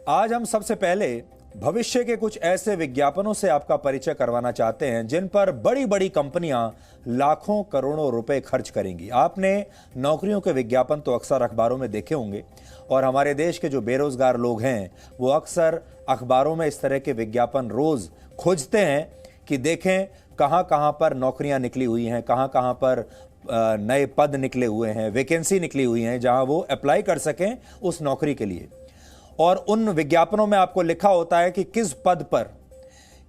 आज हम सबसे पहले भविष्य के कुछ ऐसे विज्ञापनों से आपका परिचय करवाना चाहते हैं जिन पर बड़ी बड़ी कंपनियां लाखों करोड़ों रुपए खर्च करेंगी। आपने नौकरियों के विज्ञापन तो अक्सर अखबारों में देखे होंगे और हमारे देश के जो बेरोजगार लोग हैं वो अक्सर अखबारों में इस तरह के विज्ञापन रोज खोजते हैं कि देखें कहां कहां पर नौकरियां निकली हुई हैं, कहां कहां पर नए पद निकले हुए हैं, वैकेंसी निकली हुई हैं जहां वो अप्लाई कर सकें उस नौकरी के लिए। और उन विज्ञापनों में आपको लिखा होता है कि किस पद पर,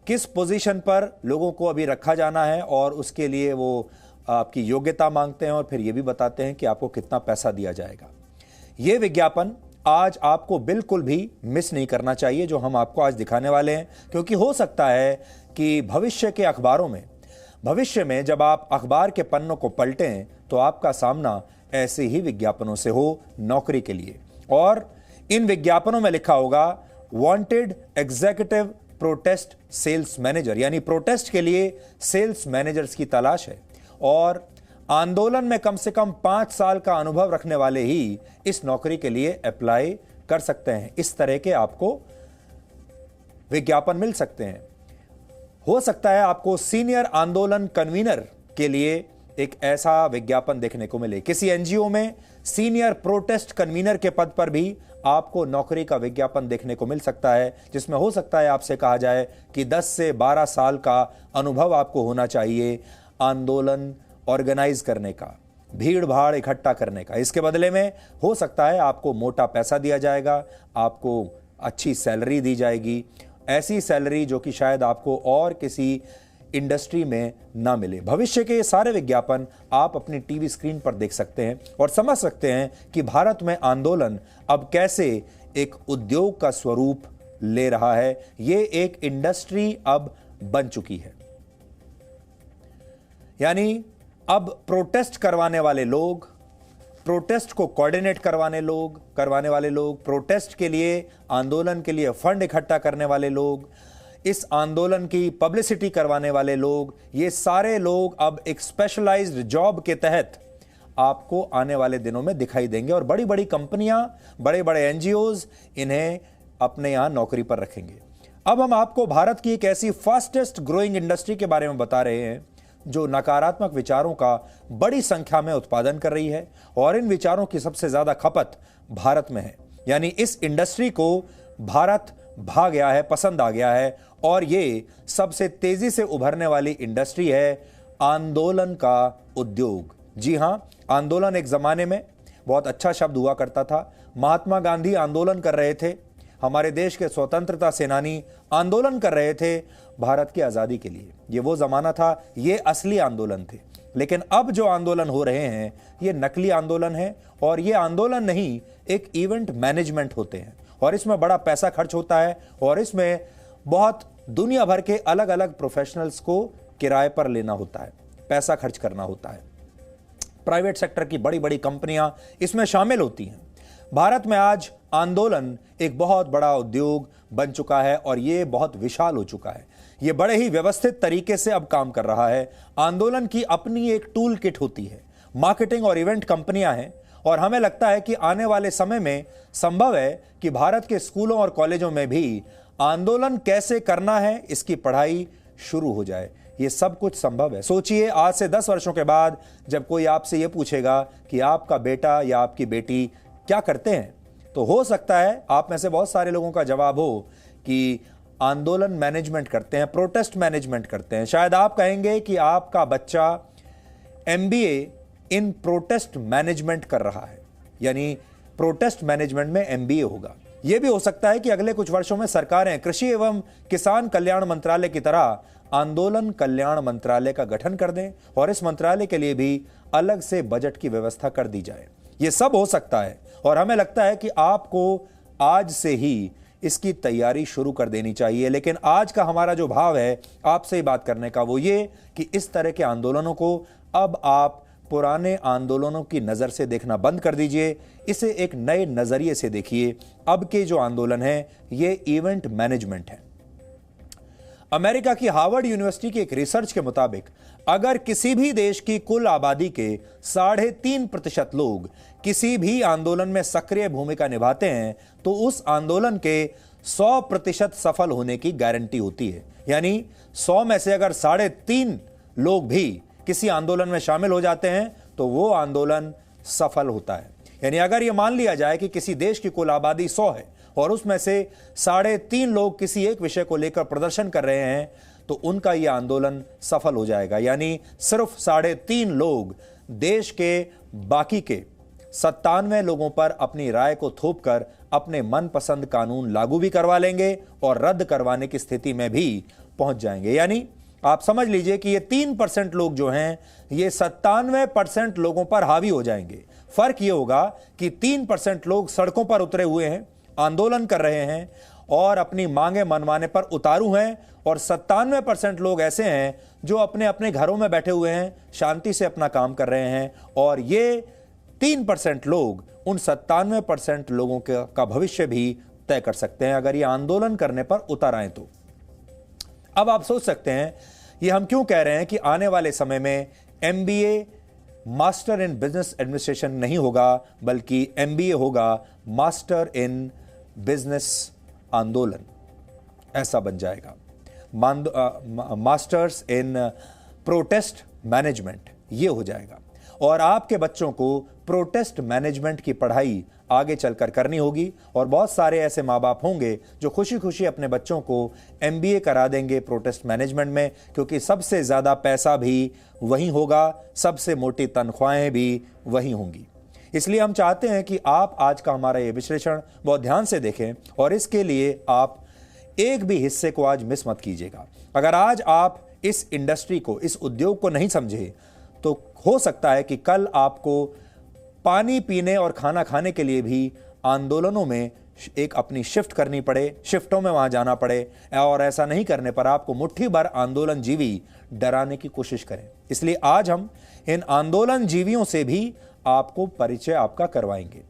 किस पोजीशन पर लोगों को अभी रखा जाना है और उसके लिए वो आपकी योग्यता मांगते हैं और फिर ये भी बताते हैं कि आपको कितना पैसा दिया जाएगा। ये विज्ञापन आज आपको बिल्कुल भी मिस नहीं करना चाहिए जो हम आपको आज दिखाने वाले हैं, क्योंकि हो सकता है कि भविष्य के अखबारों में, भविष्य में जब आप अखबार के पन्नों को पलटें तो आपका सामना ऐसे ही विज्ञापनों से हो नौकरी के लिए। और इन विज्ञापनों में लिखा होगा wanted executive protest sales manager, यानी प्रोटेस्ट के लिए सेल्स मैनेजर्स की तलाश है और आंदोलन में कम से कम 5 साल का अनुभव रखने वाले ही इस नौकरी के लिए अप्लाई कर सकते हैं। इस तरह के आपको विज्ञापन मिल सकते हैं। हो सकता है आपको सीनियर आंदोलन कन्वीनर के लिए एक ऐसा विज्ञापन देखने को मिले। किसी एनजीओ में सीनियर प्रोटेस्ट कन्वीनर के पद पर भी आपको नौकरी का विज्ञापन देखने को मिल सकता है, जिसमें हो सकता है आपसे कहा जाए कि 10 से 12 साल का अनुभव आपको होना चाहिए आंदोलन ऑर्गेनाइज करने का, भीड़ भाड़ इकट्ठा करने का। इसके बदले में हो सकता है आपको मोटा पैसा दिया जाएगा, आपको अच्छी सैलरी दी जाएगी, ऐसी सैलरी जो कि शायद आपको और किसी इंडस्ट्री में ना मिले। भविष्य के ये सारे विज्ञापन आप अपनी टीवी स्क्रीन पर देख सकते हैं और समझ सकते हैं कि भारत में आंदोलन अब कैसे एक उद्योग का स्वरूप ले रहा है। ये एक इंडस्ट्री अब बन चुकी है। यानी अब प्रोटेस्ट करवाने वाले लोग, प्रोटेस्ट को कोऑर्डिनेट करवाने वाले लोग, प्रोटेस्ट के लिए, आंदोलन के लिए फंड इकट्ठा करने वाले लोग, इस आंदोलन की पब्लिसिटी करवाने वाले लोग, ये सारे लोग अब एक स्पेशलाइज्ड जॉब के तहत आपको आने वाले दिनों में दिखाई देंगे और बड़ी बड़ी कंपनियां, बड़े बड़े एनजीओज इन्हें अपने यहां नौकरी पर रखेंगे। अब हम आपको भारत की एक ऐसी फास्टेस्ट ग्रोइंग इंडस्ट्री के बारे में बता रहे हैं जो नकारात्मक विचारों का बड़ी संख्या में उत्पादन कर रही है और इन विचारों की सबसे ज्यादा खपत भारत में है। यानी इस इंडस्ट्री को भारत भा गया है, पसंद आ गया है और ये सबसे तेजी से उभरने वाली इंडस्ट्री है आंदोलन का उद्योग। जी हां, आंदोलन एक जमाने में बहुत अच्छा शब्द हुआ करता था। महात्मा गांधी आंदोलन कर रहे थे, हमारे देश के स्वतंत्रता सेनानी आंदोलन कर रहे थे भारत की आजादी के लिए। ये वो जमाना था, ये असली आंदोलन थे। लेकिन अब जो आंदोलन हो रहे हैं ये नकली आंदोलन है और ये आंदोलन नहीं, एक इवेंट मैनेजमेंट होते हैं और इसमें बड़ा पैसा खर्च होता है और इसमें बहुत दुनिया भर के अलग अलग प्रोफेशनल्स को किराए पर लेना होता है, पैसा खर्च करना होता है। प्राइवेट सेक्टर की बड़ी बड़ी कंपनियां इसमें शामिल होती हैं। भारत में आज आंदोलन एक बहुत बड़ा उद्योग बन चुका है और ये बहुत विशाल हो चुका है। ये बड़े ही व्यवस्थित तरीके से अब काम कर रहा है। आंदोलन की अपनी एक टूल किट होती है, मार्केटिंग और इवेंट कंपनियां हैं और हमें लगता है कि आने वाले समय में संभव है कि भारत के स्कूलों और कॉलेजों में भी आंदोलन कैसे करना है इसकी पढ़ाई शुरू हो जाए। ये सब कुछ संभव है। सोचिए, आज से 10 वर्षों के बाद जब कोई आपसे यह पूछेगा कि आपका बेटा या आपकी बेटी क्या करते हैं, तो हो सकता है आप में से बहुत सारे लोगों का जवाब हो कि आंदोलन मैनेजमेंट करते हैं, प्रोटेस्ट मैनेजमेंट करते हैं। शायद आप कहेंगे कि आपका बच्चा एमबीए इन प्रोटेस्ट मैनेजमेंट कर रहा है, यानी प्रोटेस्ट मैनेजमेंट में एमबीए होगा। यह भी हो सकता है कि अगले कुछ वर्षों में सरकारें कृषि एवं किसान कल्याण मंत्रालय की तरह आंदोलन कल्याण मंत्रालय का गठन कर दें और इस मंत्रालय के लिए भी अलग से बजट की व्यवस्था कर दी जाए। यह सब हो सकता है और हमें लगता है कि आपको आज से ही इसकी तैयारी शुरू कर देनी चाहिए। लेकिन आज का हमारा जो भाव है आपसे ही बात करने का, वो ये कि इस तरह के आंदोलनों को अब आप पुराने आंदोलनों की नजर से देखना बंद कर दीजिए, इसे एक नए नजरिए से देखिए। अब के जो आंदोलन है ये इवेंट मैनेजमेंट है। अमेरिका की हार्वर्ड यूनिवर्सिटी की एक रिसर्च के मुताबिक अगर किसी भी देश की कुल आबादी के 3.5% लोग किसी भी आंदोलन में सक्रिय भूमिका निभाते हैं तो उस आंदोलन के 100% सफल होने की गारंटी होती है। यानी 100 में से अगर 3.5 लोग भी किसी आंदोलन में शामिल हो जाते हैं तो वो आंदोलन सफल होता है। यानी अगर ये मान लिया जाए कि किसी देश की कुल आबादी 100 है और उसमें से 3.5 लोग किसी एक विषय को लेकर प्रदर्शन कर रहे हैं तो उनका यह आंदोलन सफल हो जाएगा। यानी सिर्फ 3.5 लोग देश के बाकी के 97 लोगों पर अपनी राय को थोपकर अपने मनपसंद कानून लागू भी करवा लेंगे और रद्द करवाने की स्थिति में भी पहुंच जाएंगे। यानी आप समझ लीजिए कि ये 3% लोग जो हैं ये 97% लोगों पर हावी हो जाएंगे। फर्क ये होगा कि 3% लोग सड़कों पर उतरे हुए हैं, आंदोलन कर रहे हैं और अपनी मांगे मनवाने पर उतारू हैं, और 97% लोग ऐसे हैं जो अपने अपने घरों में बैठे हुए हैं, शांति से अपना काम कर रहे हैं। और ये 3% लोग उन 97% लोगों का भविष्य भी तय कर सकते हैं अगर ये आंदोलन करने पर उतर आए तो। अब आप सोच सकते हैं ये हम क्यों कह रहे हैं कि आने वाले समय में MBA master in business administration नहीं होगा, बल्कि MBA होगा मास्टर इन बिजनेस आंदोलन, ऐसा बन जाएगा। मास्टर्स इन प्रोटेस्ट मैनेजमेंट ये हो जाएगा। और आपके बच्चों को प्रोटेस्ट मैनेजमेंट की पढ़ाई आगे चलकर करनी होगी और बहुत सारे ऐसे माँ बाप होंगे जो खुशी खुशी अपने बच्चों को MBA करा देंगे प्रोटेस्ट मैनेजमेंट में, क्योंकि सबसे ज़्यादा पैसा भी वहीं होगा, सबसे मोटी तनख्वाहें भी वहीं होंगी। इसलिए हम चाहते हैं कि आप आज का हमारा ये विश्लेषण बहुत ध्यान से देखें और इसके लिए आप एक भी हिस्से को आज मिस मत कीजिएगा। अगर आज आप इस इंडस्ट्री को, इस उद्योग को नहीं समझे तो हो सकता है कि कल आपको पानी पीने और खाना खाने के लिए भी आंदोलनों में एक अपनी शिफ्ट करनी पड़े, शिफ्टों में वहां जाना पड़े, और ऐसा नहीं करने पर आपको मुट्ठी भर आंदोलन जीवी डराने की कोशिश करें। इसलिए आज हम इन आंदोलन जीवियों से भी आपको परिचय आपका करवाएंगे।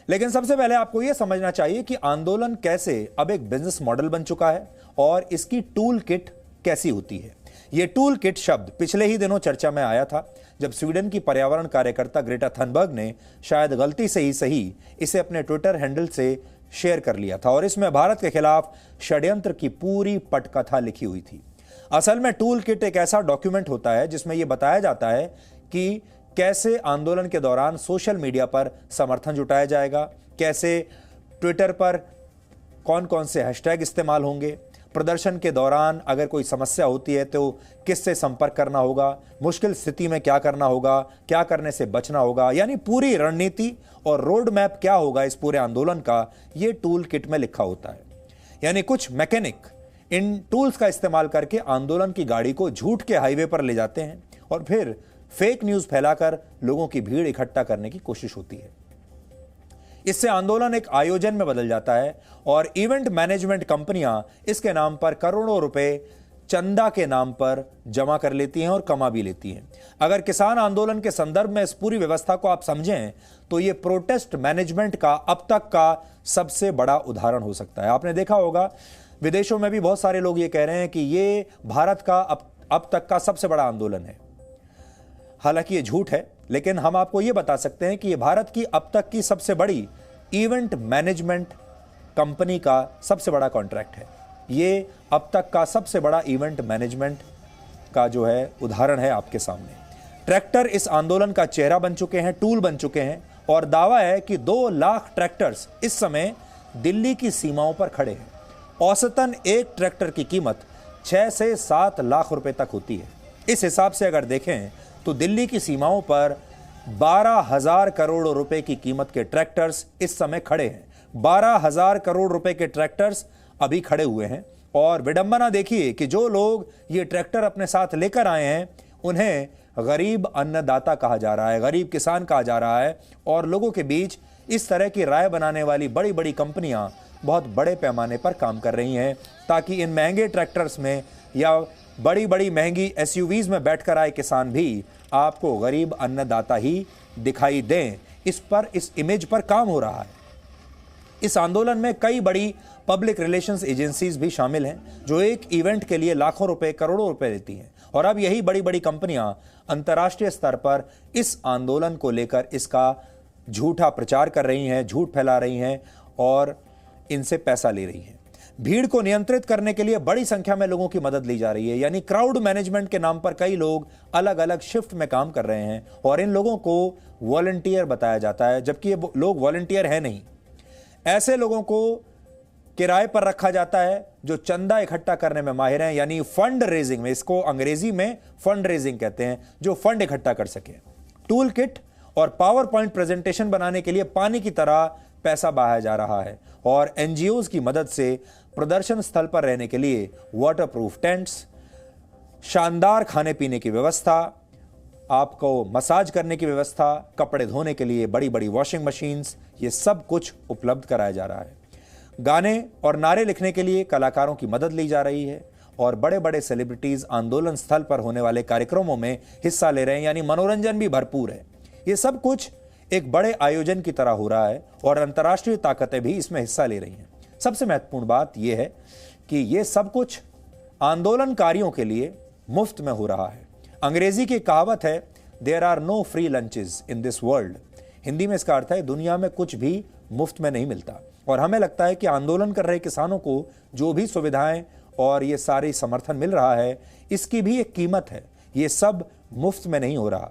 लेकिन सबसे पहले आपको यह समझना चाहिए कि आंदोलन कैसे अब एक बिजनेस मॉडल बन चुका है और इसकी टूल किट कैसी होती है। यह टूल किट शब्द पिछले ही दिनों चर्चा में आया था जब स्वीडन की पर्यावरण कार्यकर्ता ग्रेटा थनबर्ग ने शायद गलती से ही सही इसे अपने ट्विटर हैंडल से शेयर कर लिया था और इसमें भारत के खिलाफ षड्यंत्र की पूरी पटकथा लिखी हुई थी। असल में टूल किट एक ऐसा डॉक्यूमेंट होता है जिसमें यह बताया जाता है कि कैसे आंदोलन के दौरान सोशल मीडिया पर समर्थन जुटाया जाएगा, कैसे ट्विटर पर कौन कौन से हैशटैग इस्तेमाल होंगे, प्रदर्शन के दौरान अगर कोई समस्या होती है तो किससे संपर्क करना होगा, मुश्किल स्थिति में क्या करना होगा, क्या करने से बचना होगा, यानी पूरी रणनीति और रोड मैप क्या होगा इस पूरे आंदोलन का, ये टूल किट में लिखा होता है। यानी कुछ मैकेनिक इन टूल्स का इस्तेमाल करके आंदोलन की गाड़ी को झूठ के हाईवे पर ले जाते हैं और फिर फेक न्यूज फैलाकर लोगों की भीड़ इकट्ठा करने की कोशिश होती है। इससे आंदोलन एक आयोजन में बदल जाता है और इवेंट मैनेजमेंट कंपनियां इसके नाम पर करोड़ों रुपए चंदा के नाम पर जमा कर लेती हैं और कमा भी लेती हैं। अगर किसान आंदोलन के संदर्भ में इस पूरी व्यवस्था को आप समझें तो यह प्रोटेस्ट मैनेजमेंट का अब तक का सबसे बड़ा उदाहरण हो सकता है। आपने देखा होगा विदेशों में भी बहुत सारे लोग ये कह रहे हैं कि ये भारत का अब तक का सबसे बड़ा आंदोलन है। हालांकि ये झूठ है, लेकिन हम आपको ये बता सकते हैं कि ये भारत की अब तक की सबसे बड़ी इवेंट मैनेजमेंट कंपनी का सबसे बड़ा कॉन्ट्रैक्ट है। ये अब तक का सबसे बड़ा इवेंट मैनेजमेंट का जो है उदाहरण है आपके सामने। ट्रैक्टर इस आंदोलन का चेहरा बन चुके हैं, टूल बन चुके हैं और दावा है कि 2 लाख ट्रैक्टर्स इस समय दिल्ली की सीमाओं पर खड़े हैं। औसतन एक ट्रैक्टर की कीमत 6 से 7 लाख रुपए तक होती है। इस हिसाब से अगर देखें तो दिल्ली की सीमाओं पर 12,000 करोड़ रुपए की कीमत के ट्रैक्टर्स इस समय खड़े हैं। 12,000 करोड़ रुपए के ट्रैक्टर्स अभी खड़े हुए हैं और विडंबना देखिए कि जो लोग ये ट्रैक्टर अपने साथ लेकर आए हैं उन्हें गरीब अन्नदाता कहा जा रहा है, गरीब किसान कहा जा रहा है और लोगों के बीच इस तरह की राय बनाने वाली बड़ी बड़ी कंपनियां बहुत बड़े पैमाने पर काम कर रही हैं ताकि इन महंगे ट्रैक्टर्स में या बड़ी बड़ी महंगी SUVs में बैठकर आए किसान भी आपको गरीब अन्नदाता ही दिखाई दें। इस इमेज पर काम हो रहा है। इस आंदोलन में कई बड़ी पब्लिक रिलेशंस एजेंसीज भी शामिल हैं जो एक इवेंट के लिए लाखों रुपए, करोड़ों रुपए देती हैं और अब यही बड़ी बड़ी कंपनियां अंतर्राष्ट्रीय स्तर पर इस आंदोलन को लेकर इसका झूठा प्रचार कर रही हैं, झूठ फैला रही हैं और इनसे पैसा ले रही हैं। भीड़ को नियंत्रित करने के लिए बड़ी संख्या में लोगों की मदद ली जा रही है, यानी क्राउड मैनेजमेंट के नाम पर कई लोग अलग अलग शिफ्ट में काम कर रहे हैं और इन लोगों को वॉलंटियर बताया जाता है, जबकि ये लोग वॉलंटियर हैं नहीं। ऐसे लोगों को किराए पर रखा जाता है जो चंदा इकट्ठा करने में माहिर हैं, यानी फंड रेजिंग में, इसको अंग्रेजी में फंड रेजिंग कहते हैं, जो फंड इकट्ठा कर सके। टूल किट और पावर पॉइंट प्रेजेंटेशन बनाने के लिए पानी की तरह पैसा बहाया जा रहा है और एनजीओज की मदद से प्रदर्शन स्थल पर रहने के लिए वाटरप्रूफ टेंट्स, शानदार खाने पीने की व्यवस्था, आपको मसाज करने की व्यवस्था, कपड़े धोने के लिए बड़ी बड़ी वॉशिंग मशीन्स, ये सब कुछ उपलब्ध कराया जा रहा है। गाने और नारे लिखने के लिए कलाकारों की मदद ली जा रही है और बड़े बड़े सेलिब्रिटीज आंदोलन स्थल पर होने वाले कार्यक्रमों में हिस्सा ले रहे हैं, यानी मनोरंजन भी भरपूर है। ये सब कुछ एक बड़े आयोजन की तरह हो रहा है और अंतर्राष्ट्रीय ताकतें भी इसमें हिस्सा ले रही हैं। सबसे महत्वपूर्ण बात यह है कि यह सब कुछ आंदोलनकारियों के लिए मुफ्त में हो रहा है। अंग्रेजी की कहावत है, there are no free lunches in this world. Hindi में इसका अर्थ है, दुनिया में कुछ भी मुफ्त में नहीं मिलता। और हमें लगता है कि आंदोलन कर रहे किसानों को जो भी सुविधाएं और ये सारी समर्थन मिल रहा है, इसकी भी एक कीमत है। ये सब मुफ्त में नहीं हो रहा।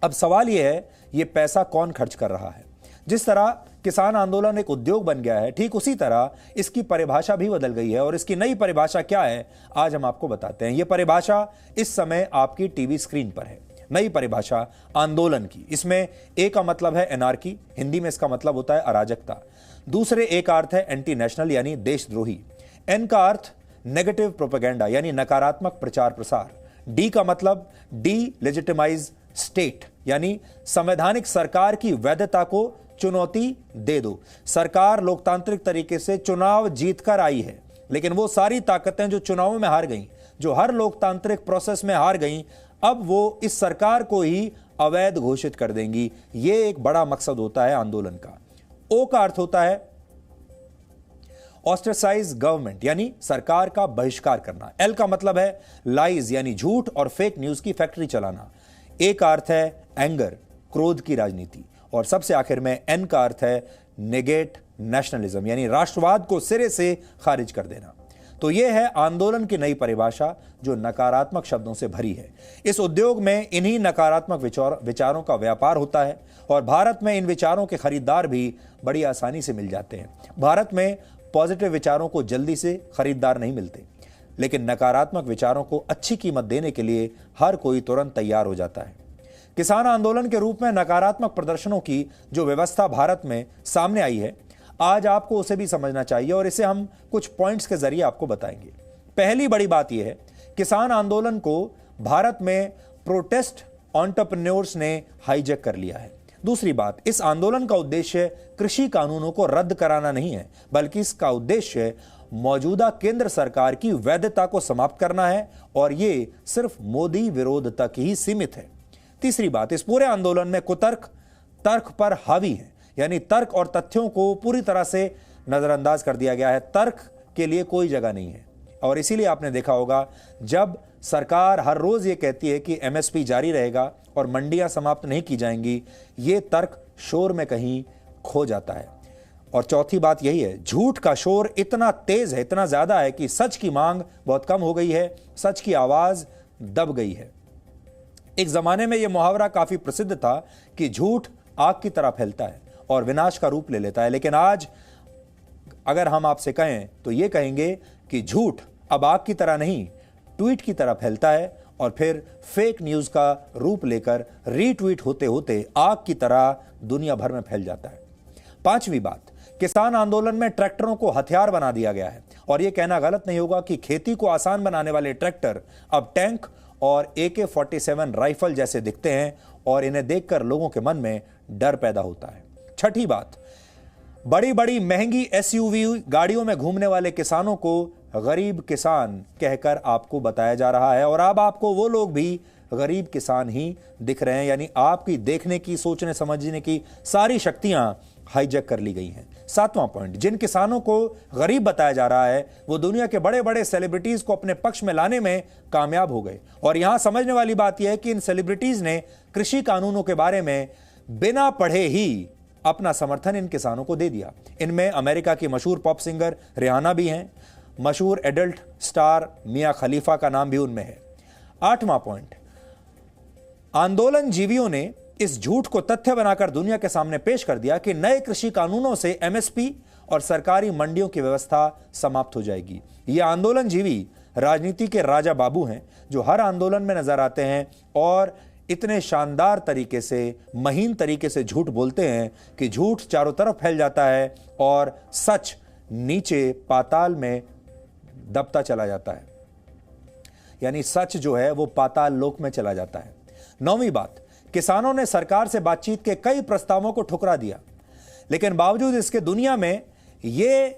अब सवाल यह है, ये पैसा कौन खर्च कर रहा है? जिस तरह किसान आंदोलन एक उद्योग बन गया है, ठीक उसी तरह इसकी परिभाषा भी बदल गई है। और इसकी नई परिभाषा क्या है, आज हम आपको बताते हैं। यह परिभाषा इस समय आपकी टीवी स्क्रीन पर है। नई परिभाषा आंदोलन की। इसमें ए का मतलब है एनार्की, हिंदी में इसका मतलब होता है अराजकता। दूसरे ए का अर्थ है एंटी नेशनल, यानी देशद्रोही। एन का अर्थ नेगेटिव प्रोपेगेंडा, यानी नकारात्मक प्रचार प्रसार। डी का मतलब डी लेजिटिमाइज स्टेट, यानी संवैधानिक सरकार की वैधता को चुनौती दे दो। सरकार लोकतांत्रिक तरीके से चुनाव जीतकर आई है, लेकिन वो सारी ताकतें जो चुनावों में हार गईं, जो हर लोकतांत्रिक प्रोसेस में हार गईं, अब वो इस सरकार को ही अवैध घोषित कर देंगी। ये एक बड़ा मकसद होता है आंदोलन का। ओ का अर्थ होता है ऑस्ट्रेसाइज गवर्नमेंट, यानी सरकार का बहिष्कार करना। एल का मतलब है लाइज, यानी झूठ और फेक न्यूज की फैक्ट्री चलाना। ए का अर्थ है एंगर, क्रोध की राजनीति। और सबसे आखिर में एन का अर्थ है नेगेट नेशनलिज्म, यानी राष्ट्रवाद को सिरे से खारिज कर देना। तो यह है आंदोलन की नई परिभाषा, जो नकारात्मक शब्दों से भरी है। इस उद्योग में इन्हीं नकारात्मक विचारों का व्यापार होता है और भारत में इन विचारों के खरीदार भी बड़ी आसानी से मिल जाते हैं। भारत में पॉजिटिव विचारों को जल्दी से खरीदार नहीं मिलते, लेकिन नकारात्मक विचारों को अच्छी कीमत देने के लिए हर कोई तुरंत तैयार हो जाता है। किसान आंदोलन के रूप में नकारात्मक प्रदर्शनों की जो व्यवस्था भारत में सामने आई है, आज आपको उसे भी समझना चाहिए और इसे हम कुछ पॉइंट्स के जरिए आपको बताएंगे। पहली बड़ी बात यह है, किसान आंदोलन को भारत में प्रोटेस्ट एंटरप्रेन्योर्स ने हाईजैक कर लिया है। दूसरी बात, इस आंदोलन का उद्देश्य कृषि कानूनों को रद्द कराना नहीं है, बल्कि इसका उद्देश्य मौजूदा केंद्र सरकार की वैधता को समाप्त करना है और यह सिर्फ मोदी विरोध तक ही सीमित है। तीसरी बात, इस पूरे आंदोलन में कुतर्क तर्क पर हावी है, यानी तर्क और तथ्यों को पूरी तरह से नजरअंदाज कर दिया गया है। तर्क के लिए कोई जगह नहीं है और इसीलिए आपने देखा होगा, जब सरकार हर रोज ये कहती है कि एमएसपी जारी रहेगा और मंडियां समाप्त नहीं की जाएंगी, ये तर्क शोर में कहीं खो जाता है। और चौथी बात यही है, झूठ का शोर इतना तेज है, इतना ज्यादा है कि सच की मांग बहुत कम हो गई है, सच की आवाज दब गई है। एक जमाने में यह मुहावरा काफी प्रसिद्ध था कि झूठ आग की तरह फैलता है और विनाश का रूप ले लेता है, लेकिन आज अगर हम आपसे कहें तो यह कहेंगे कि झूठ अब आग की तरह नहीं, ट्वीट की तरह फैलता है और फिर फेक न्यूज का रूप लेकर रीट्वीट होते होते आग की तरह दुनिया भर में फैल जाता है। पांचवी बात, किसान आंदोलन में ट्रैक्टरों को हथियार बना दिया गया है और यह कहना गलत नहीं होगा कि खेती को आसान बनाने वाले ट्रैक्टर अब टैंक और AK-47 राइफल जैसे दिखते हैं और इन्हें देखकर लोगों के मन में डर पैदा होता है। छठी बात, बड़ी बड़ी महंगी SUV गाड़ियों में घूमने वाले किसानों को गरीब किसान कहकर आपको बताया जा रहा है और अब आपको वो लोग भी गरीब किसान ही दिख रहे हैं, यानी आपकी देखने की, सोचने समझने की सारी शक्तियां हाईजैक कर ली गई हैं। सातवां पॉइंट, जिन किसानों को गरीब बताया जा रहा है वो दुनिया के बड़े बड़े सेलिब्रिटीज को अपने पक्ष में लाने में कामयाब हो गए। और यहां समझने वाली बात यह है कि इन सेलिब्रिटीज ने कृषि कानूनों के बारे में बिना पढ़े ही अपना समर्थन इन किसानों को दे दिया। इनमें अमेरिका की मशहूर पॉप सिंगर रिहाना भी हैं, मशहूर एडल्ट स्टार मियां खलीफा का नाम भी उनमें है। 8वां पॉइंट, आंदोलन जीवियों ने इस झूठ को तथ्य बनाकर दुनिया के सामने पेश कर दिया कि नए कृषि कानूनों से एमएसपी और सरकारी मंडियों की व्यवस्था समाप्त हो जाएगी। ये आंदोलन जीवी राजनीति के राजा बाबू हैं जो हर आंदोलन में नजर आते हैं और इतने शानदार तरीके से, महीन तरीके से झूठ बोलते हैं कि झूठ चारों तरफ फैल जाता है और सच नीचे पाताल में दबता चला जाता है, यानी सच जो है वो पाताल लोक में चला जाता है। 9वीं बात, किसानों ने सरकार से बातचीत के कई प्रस्तावों को ठुकरा दिया, लेकिन बावजूद इसके दुनिया में यह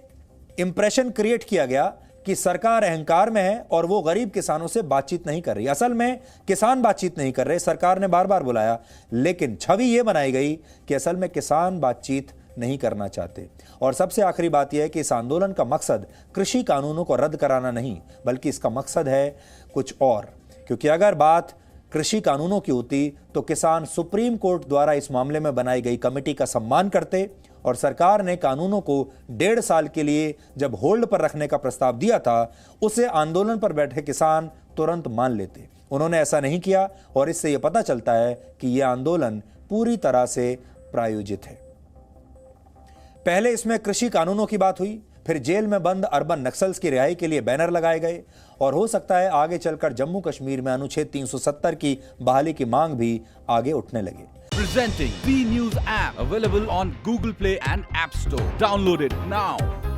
इंप्रेशन क्रिएट किया गया कि सरकार अहंकार में है और वो गरीब किसानों से बातचीत नहीं कर रही। असल में किसान बातचीत नहीं कर रहे, सरकार ने बार बार बुलाया, लेकिन छवि यह बनाई गई कि असल में किसान बातचीत नहीं करना चाहते। और सबसे आखिरी बात यह है कि इस आंदोलन का मकसद कृषि कानूनों को रद्द कराना नहीं, बल्कि इसका मकसद है कुछ और। क्योंकि अगर बात कृषि कानूनों की होती तो किसान सुप्रीम कोर्ट द्वारा इस मामले में बनाई गई कमेटी का सम्मान करते और सरकार ने कानूनों को 1.5 साल के लिए जब होल्ड पर रखने का प्रस्ताव दिया था, उसे आंदोलन पर बैठे किसान तुरंत मान लेते। उन्होंने ऐसा नहीं किया और इससे यह पता चलता है कि यह आंदोलन पूरी तरह से प्रायोजित है। पहले इसमें कृषि कानूनों की बात हुई, फिर जेल में बंद अर्बन नक्सल्स की रिहाई के लिए बैनर लगाए गए और हो सकता है आगे चलकर जम्मू कश्मीर में अनुच्छेद 370 की बहाली की मांग भी आगे उठने लगे। Presenting B News app available on Google Play and App Store. Download it now.